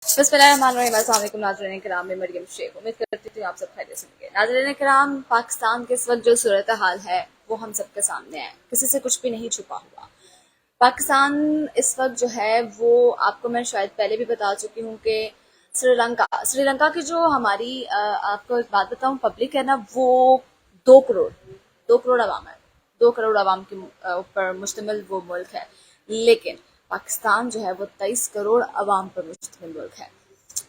बिस्मिल्लाहिर्रहमानिर्रहीम। अस्सलाम वालेकुम नाज़रीन किराम, मैं मरियम शेख। उम्मीद करती हूँ आप सब खैरियत से होंगे। नाज़रीन किराम, पाकिस्तान के इस वक्त जो सूरत हाल है वो हम सबके सामने है, किसी से कुछ भी नहीं छुपा हुआ। पाकिस्तान इस वक्त जो है वो आपको मैं शायद पहले भी बता चुकी हूँ कि श्रीलंका की जो हमारी आपको एक बात बताऊँ, पब्लिक है ना, वो 2 करोड़ 2 करोड़ आवाम है। 2 करोड़ आवाम के ऊपर मुश्तमिल वो मुल्क है। लेकिन पाकिस्तान जो है वो 23 करोड़ आवाम पर मुश्तमिल मुल्क है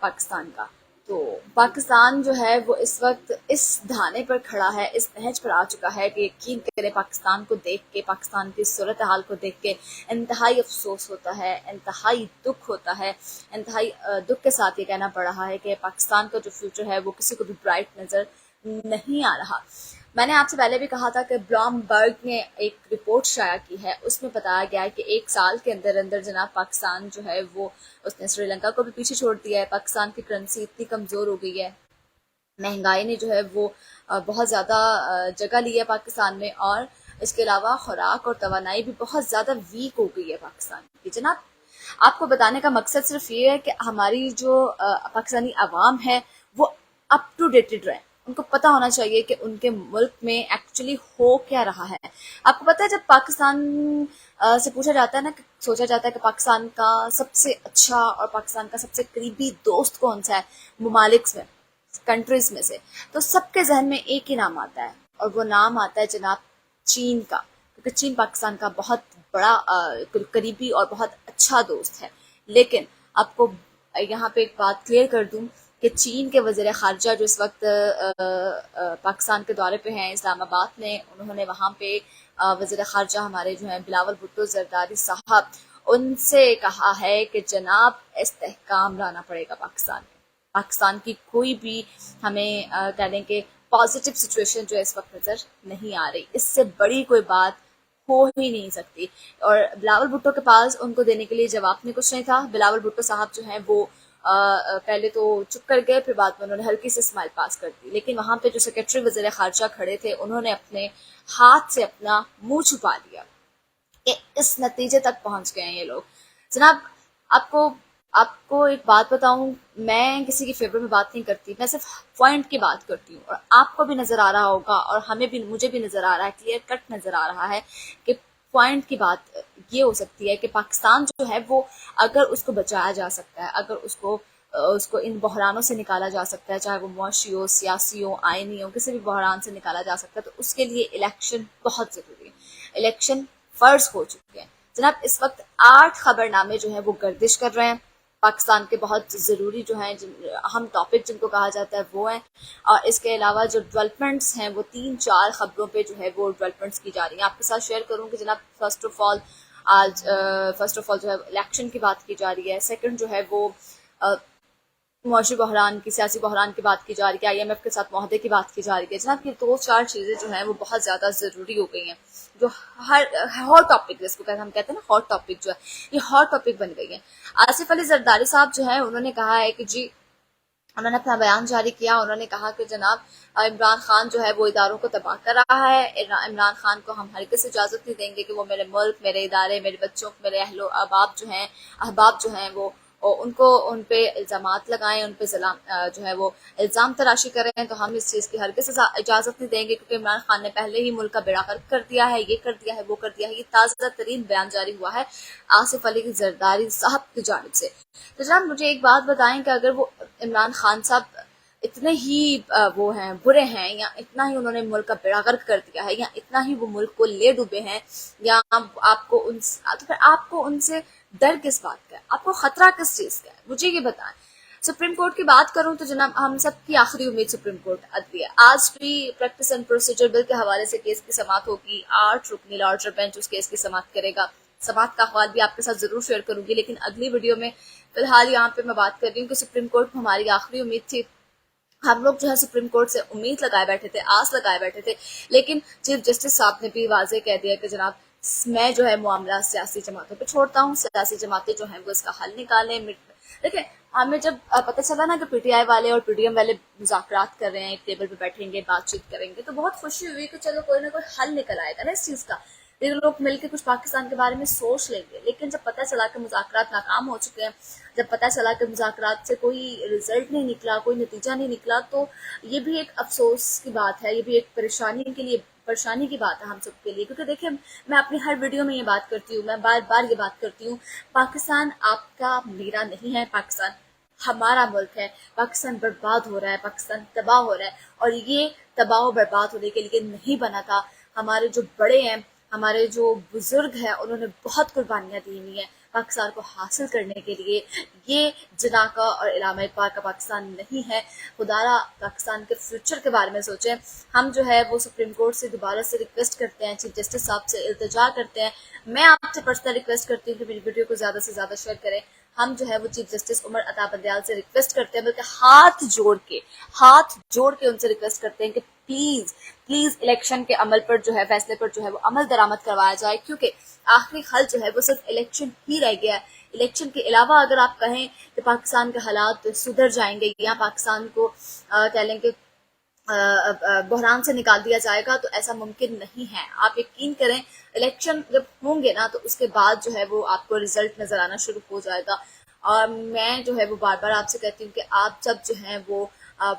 पाकिस्तान का। तो पाकिस्तान जो है वो इस वक्त इस धाने पर खड़ा है, इस नहज पर आ चुका है कि यकीन करें, पाकिस्तान को देख के, पाकिस्तान की सूरत हाल को देख के इंतहाई अफसोस होता है, इंतहाई दुख होता है। इंतहाई दुख के साथ ये कहना पड़ रहा है कि पाकिस्तान का जो फ्यूचर है वो किसी को भी ब्राइट नज़र नहीं आ रहा। मैंने आपसे पहले भी कहा था कि ब्लूमबर्ग ने एक रिपोर्ट शाया की है, उसमें बताया गया है कि 1 साल के अंदर अंदर जनाब पाकिस्तान जो है वो उसने श्रीलंका को भी पीछे छोड़ दिया है। पाकिस्तान की करेंसी इतनी कमज़ोर हो गई है, महंगाई ने जो है वो बहुत ज़्यादा जगह ली है पाकिस्तान में, और इसके अलावा खुराक और तवानाई भी बहुत ज़्यादा वीक हो गई है पाकिस्तान की। जनाब, आपको बताने का मकसद सिर्फ ये है कि हमारी जो पाकिस्तानी अवाम है वो अप टू डेटेड रहे। उनको पता होना चाहिए कि उनके मुल्क में एक्चुअली हो क्या रहा है। आपको पता है, जब पाकिस्तान से पूछा जाता है ना, कि सोचा जाता है कि पाकिस्तान का सबसे अच्छा और पाकिस्तान का सबसे करीबी दोस्त कौन सा है ममालिक में, कंट्रीज में से, तो सबके जहन में एक ही नाम आता है, और वो नाम आता है जनाब चीन का। क्योंकि चीन पाकिस्तान का बहुत बड़ा करीबी और बहुत अच्छा दोस्त है। लेकिन आपको यहाँ पे एक बात क्लियर कर दूं कि चीन के वज़ीर ख़ारजा जो इस वक्त पाकिस्तान के दौरे पे हैं इस्लामाबाद में, उन्होंने वहाँ पे वज़ीर ख़ारजा हमारे जो हैं बिलावल भुट्टो ज़रदारी साहब, उनसे कहा है कि जनाब इस्तेहकाम लाना पड़ेगा पाकिस्तान में। पाकिस्तान की कोई भी हमें कह दें कि पॉजिटिव सिचुएशन जो है इस वक्त नज़र नहीं आ रही। इससे बड़ी कोई बात हो ही नहीं सकती। और बिलावल भुट्टो के पास उनको देने के लिए जवाब में कुछ नहीं था। बिलावल भुट्टो साहब जो हैं वो पहले तो चुप कर गए, फिर बाद में उन्होंने हल्की से स्माइल पास कर दी। लेकिन वहां पे जो सेक्रेटरी वज़ीर ख़ारजा खड़े थे, उन्होंने अपने हाथ से अपना मुंह छुपा लिया कि इस नतीजे तक पहुंच गए हैं ये लोग। जनाब, आपको आपको एक बात बताऊं, मैं किसी की फेवर में बात नहीं करती, मैं सिर्फ पॉइंट की बात करती हूँ। और आपको भी नजर आ रहा होगा, और हमें भी, मुझे भी नजर आ रहा है, क्लियर कट नजर आ रहा है कि पॉइंट की बात ये हो सकती है कि पाकिस्तान जो है वो, अगर उसको बचाया जा सकता है, अगर उसको इन बहरानों से निकाला जा सकता है, चाहे वो मुआशी हो, सियासी हो, आइनी हो, किसी भी बहरान से निकाला जा सकता है, तो उसके लिए इलेक्शन बहुत जरूरी है। इलेक्शन फर्ज हो चुके हैं। जनाब, इस वक्त 8 खबरनामे जो है वो गर्दिश कर रहे हैं। पाकिस्तान के बहुत ज़रूरी जो हैं, अहम टॉपिक जिनको कहा जाता है, वो हैं। और इसके अलावा जो डेवलपमेंट्स हैं वो 3-4 खबरों पे जो है वो डेवलपमेंट्स की जा रही हैं। आपके साथ शेयर करूँ कि जनाब, फर्स्ट ऑफ ऑल जो है इलेक्शन की बात की जा रही है। सेकंड जो है वो मुआशी बहरान की, सियासी बहरान की बात की जा रही है। IMF के साथ मुआहदे की बात की जा रही है। जनाब, ये 2-4 चीज़ें जो हैं वो बहुत ज़्यादा ज़रूरी हो गई हैं, जो हर हॉट टॉपिक, जिसको हम कहते हैं ना हॉट टॉपिक, जो है ये हॉट टॉपिक बन गई है। आसिफ अली जरदारी साहब जो है, उन्होंने कहा है कि जी, उन्होंने अपना बयान जारी किया। उन्होंने कहा कि जनाब, इमरान खान जो है वो इदारों को तबाह कर रहा है। इमरान खान को हम हरगिज़ इजाज़त नहीं देंगे कि वो मेरे मुल्क, मेरे इदारे, मेरे बच्चों, मेरे अहबाब जो हैं वो, और उनको उन पे इल्ज़ामात लगाएं, उन पे जो है वो इल्ज़ाम तराशी करें। तो हम इस चीज़ की हरगिज़ इजाज़त नहीं देंगे, क्योंकि इमरान खान ने पहले ही मुल्क का बेड़ा गर्क कर दिया है, ये कर दिया है, वो कर दिया है। ये ताज़ा तरीन बयान जारी हुआ है आसिफ अली जरदारी साहब की जानिब से। तो जनाब, मुझे एक बात बताएं कि अगर वो इमरान खान साहब इतने ही वो हैं, बुरे हैं, या इतना ही उन्होंने मुल्क का बेड़ा गर्क कर दिया है, या इतना ही वो मुल्क को ले डूबे हैं, या आपको उन तो फिर आपको उनसे डर किस बात का है? आपको खतरा किस चीज का है? मुझे ये बताएं। सुप्रीम कोर्ट की बात करूं तो जनाब, हम सबकी आखिरी उम्मीद सुप्रीम कोर्ट अदलिया। आज भी प्रैक्टिस एंड प्रोसीजर बिल के हवाले से केस की समाअत होगी। 8 रुकनी लार्जर बेंच उस केस की समाअत करेगा। समाअत का अहवाल भी आपके साथ जरूर शेयर करूंगी, लेकिन अगली वीडियो में। फिलहाल यहाँ पे मैं बात कर रही हूँ कि सुप्रीम कोर्ट में हमारी आखिरी उम्मीद थी। हम लोग जो है सुप्रीम कोर्ट से उम्मीद लगाए बैठे थे, आस लगाए बैठे थे, लेकिन चीफ जस्टिस साहब ने भी वाजे कह दिया कि जनाब, मैं जो है मामला सियासी जमातों पे छोड़ता हूँ, सियासी जमातें जो हैं वो इसका हल निकालें। देखिए, हमें जब पता चला ना कि PTI वाले और PDM वाले मुज़ाकरात कर रहे हैं, एक टेबल पे बैठेंगे, बातचीत करेंगे, तो बहुत खुशी हुई कि चलो कोई ना कोई हल निकल आएगा ना इस चीज़ का। ये लोग मिलकर कुछ पाकिस्तान के बारे में सोच लेंगे, लेकिन जब पता चला कि मुज़ाकरात नाकाम हो चुके हैं, जब पता चला कि मुज़ाकरात से कोई रिजल्ट नहीं निकला, कोई नतीजा नहीं निकला, तो ये भी एक अफसोस की बात है, ये भी एक परेशानी की बात है हम सब के लिए। क्योंकि देखिए, मैं अपनी हर वीडियो में ये बात करती हूँ, मैं बार बार ये बात करती हूँ, पाकिस्तान आपका मेरा नहीं है, पाकिस्तान हमारा मुल्क है। पाकिस्तान बर्बाद हो रहा है, पाकिस्तान तबाह हो रहा है, और ये तबाह और बर्बाद होने के लिए नहीं बना था। हमारे जो बड़े हैं, हमारे जो बुजुर्ग हैं, उन्होंने बहुत कुर्बानियाँ दी हुई हैं पाकिस्तान को हासिल करने के लिए। ये जिना का और इलामा इकबाल का पाकिस्तान नहीं है। खुदारा पाकिस्तान के फ्यूचर के बारे में सोचें। हम जो है वो सुप्रीम कोर्ट से दोबारा से रिक्वेस्ट करते हैं, चीफ जस्टिस साहब से इल्तिजा करते हैं। मैं आपसे पर्सनल रिक्वेस्ट करती हूँ कि मेरी वीडियो को ज़्यादा से ज़्यादा शेयर करें। हम जो है वो चीफ जस्टिस उमर अता बंदयाल से रिक्वेस्ट करते हैं, बल्कि हाथ जोड़ के उनसे रिक्वेस्ट करते हैं कि प्लीज प्लीज इलेक्शन के अमल पर जो है, फैसले पर जो है वो अमल दरामद करवाया जाए, क्योंकि आखिरी हल जो है वो सिर्फ इलेक्शन ही रह गया है। इलेक्शन के अलावा अगर आप कहें कि पाकिस्तान के हालात सुधर जाएंगे या पाकिस्तान को कह लें कि बहरान से निकाल दिया जाएगा, तो ऐसा मुमकिन नहीं है। आप यकीन करें, इलेक्शन जब होंगे ना, तो उसके बाद जो है वो आपको रिजल्ट नजर आना शुरू हो जाएगा। और मैं जो है वो बार बार आपसे कहती हूँ कि आप सब जो है वो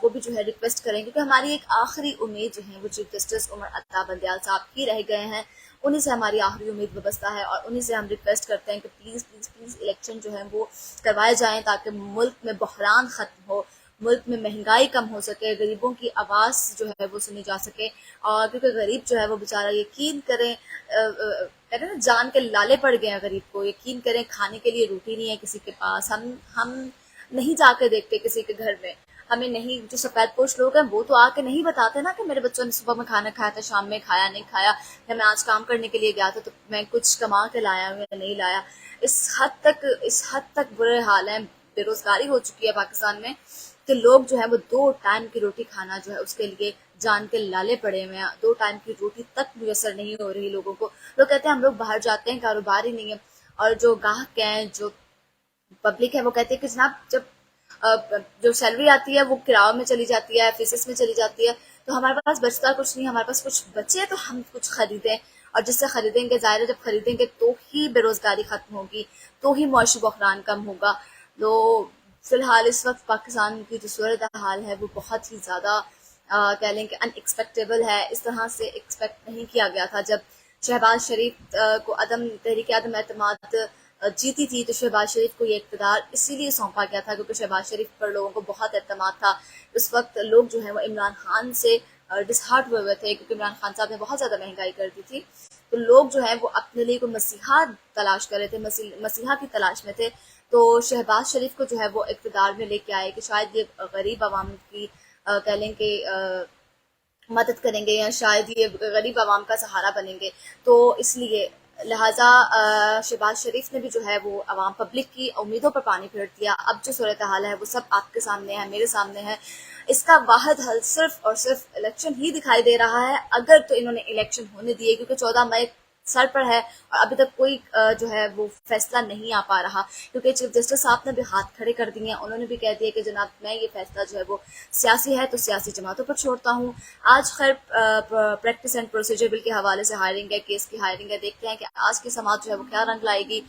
भी जो है रिक्वेस्ट करें, क्योंकि हमारी एक आखिरी उम्मीद जो है वो चीफ जस्टिस उमर अता बंदयाल साहब ही रह गए हैं। उन्हीं से हमारी आखिरी उम्मीद वाबस्ता है, और उन्हीं से हम रिक्वेस्ट करते हैं कि प्लीज प्लीज प्लीज इलेक्शन जो है वो करवाए जाएं, ताकि मुल्क में बहरान खत्म हो, मुल्क में महंगाई कम हो सके, गरीबों की आवाज़ जो है वो सुनी जा सके। और क्योंकि गरीब जो है वो बेचारा, यकीन करें, कहते हैं ना, जान के लाले पड़ गए हैं गरीब को। यकीन करें, खाने के लिए रोटी नहीं है किसी के पास। हम नहीं जाके देखते किसी के घर में, हमें नहीं, जो सफेद पोश लोग हैं वो तो आके नहीं बताते ना कि मेरे बच्चों ने सुबह में खाना खाया था, शाम में खाया नहीं खाया, या मैं आज काम करने के लिए गया था तो मैं कुछ कमा के लाया या नहीं लाया। इस हद तक बुरे हाल हैं, बेरोजगारी हो चुकी है पाकिस्तान में कि लोग जो है वो 2 टाइम की रोटी खाना जो है उसके लिए जान के लाले पड़े हुए हैं। 2 टाइम की रोटी तक मुयसर नहीं हो रही लोगों को। लोग कहते हैं हम लोग बाहर जाते हैं, कारोबार ही नहीं है। और जो ग्राहक हैं, जो पब्लिक है, वो कहते हैं कि जनाब, जब जो सैलरी आती है वो किराए में चली जाती है, फीसेस में चली जाती है, तो हमारे पास बचता कुछ नहीं। हमारे पास कुछ बचे तो हम कुछ खरीदें, और जिससे खरीदेंगे, ज़ाहिर है जब खरीदेंगे तो ही बेरोजगारी खत्म होगी, तो ही मुआशी बहरान कम होगा। तो फिलहाल इस वक्त पाकिस्तान की जो सूरत हाल है वो बहुत ही ज़्यादा कह लें कि अनएक्सपेक्टेबल है। इस तरह से एक्सपेक्ट नहीं किया गया था। जब शहबाज शरीफ को तहरीक आदम एतमाद जीती थी, तो शहबाज शरीफ को ये इक़्तिदार इसीलिए सौंपा गया था क्योंकि शहबाज शरीफ पर लोगों को बहुत एतमाद था। उस वक्त लोग जो है वो इमरान खान से डिसहार्ट हुए थे, क्योंकि इमरान खान साहब ने बहुत ज़्यादा महंगाई कर दी थी। तो लोग जो है वो अपने लिए कोई मसीहा तलाश कर रहे थे, मसीहा की तलाश में थे। तो शहबाज शरीफ को जो है वो इक़्तिदार में लेके आए कि शायद ये गरीब आवाम की कह लें कि मदद करेंगे, या शायद ये गरीब आवाम का सहारा बनेंगे। तो इसलिए लिहाजा शहबाज शरीफ ने भी जो है वो आवाम पब्लिक की उम्मीदों पर पानी फेर दिया। अब जो सूरत हाल है वो सब आपके सामने है, मेरे सामने है। इसका वाहिद हल सिर्फ और सिर्फ इलेक्शन ही दिखाई दे रहा है, अगर तो इन्होंने इलेक्शन होने दिए, क्योंकि 14 मई सर पर है और अभी तक कोई जो है वो फैसला नहीं आ पा रहा। क्योंकि चीफ जस्टिस साहब ने भी हाथ खड़े कर दिए हैं, उन्होंने भी कह दिया कि जनाब, मैं ये फैसला जो है वो सियासी है तो सियासी जमातों पर छोड़ता हूँ। आज खैर प्रैक्टिस एंड प्रोसीजर बिल के हवाले से हायरिंग है, केस की हायरिंग है, देखते हैं कि आज की समाज जो है वो क्या रंग लाएगी।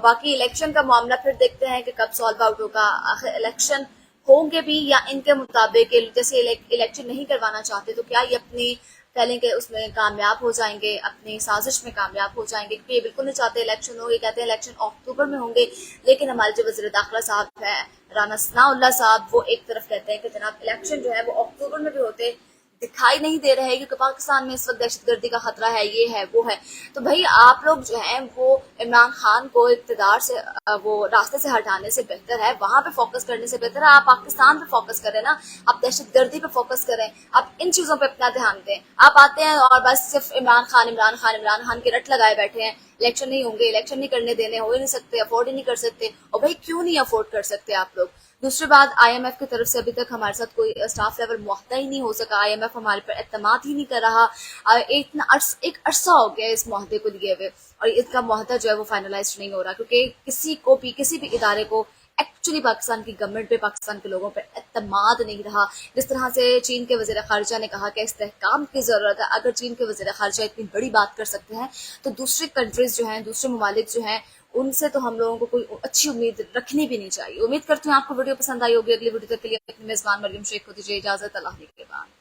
बाकी इलेक्शन का मामला फिर देखते हैं कि कब सॉल्व आउट होगा। आखिर इलेक्शन होंगे भी या इनके मुताबिक, जैसे इलेक्शन नहीं करवाना चाहते तो क्या ये अपनी कह लें कि उसमें कामयाब हो जाएंगे, अपनी साजिश में कामयाब हो जाएंगे, क्योंकि ये बिल्कुल नहीं चाहते इलेक्शन हो। ये कहते हैं इलेक्शन अक्टूबर में होंगे, लेकिन हमारे जो वज़ीर दाखिला साहब है राना सनाउल्लाह साहब, वो एक तरफ कहते हैं कि जनाब इलेक्शन जो है वो अक्टूबर में भी होते दिखाई नहीं दे रहे हैं, क्योंकि पाकिस्तान में इस वक्त दहशतगर्दी का खतरा है, ये है वो है। तो भाई आप लोग जो हैं वो इमरान खान को इक़्तिदार से वो रास्ते से हटाने से बेहतर है, वहां पे फोकस करने से बेहतर है आप पाकिस्तान पे फोकस करें ना, आप दहशतगर्दी पे फोकस करें, आप इन चीजों पे अपना ध्यान दें। आप आते हैं और बस सिर्फ इमरान खान की रट लगाए बैठे हैं। इलेक्शन नहीं होंगे, इलेक्शन नहीं करने देने, हो ही नहीं सकते, अफोर्ड ही नहीं कर सकते। और भाई क्यों नहीं अफोर्ड कर सकते आप लोग? दूसरी बात, IMF की तरफ से अभी तक हमारे साथ कोई स्टाफ लेवल मुआहदा ही नहीं हो सका। IMF हमारे पर एतमाद ही नहीं कर रहा। एक अरसा हो गया इस मुआहदे को लिए हुए, और इसका मुआहदा जो है वो फाइनलाइज नहीं हो रहा, क्योंकि किसी भी इदारे को ایکچولی پاکستان کی گورنمنٹ پہ، پاکستان کے لوگوں پہ اعتماد نہیں رہا. جس طرح سے چین کے وزیر خارجہ نے کہا کہ استحکام کی ضرورت ہے. اگر چین کے وزیر خارجہ اتنی بڑی بات کر سکتے ہیں تو دوسری کنٹریز جو ہیں، دوسرے ممالک جو ہیں، ان سے تو ہم لوگوں کو کوئی اچھی امید رکھنی بھی نہیں چاہیے. امید کرتی ہوں آپ کو ویڈیو پسند آئی ہوگی. اگلی ویڈیو تک کے لیے اپنی میزبان مریم شیخ کو دیجیے اجازت. اللہ کے بعد.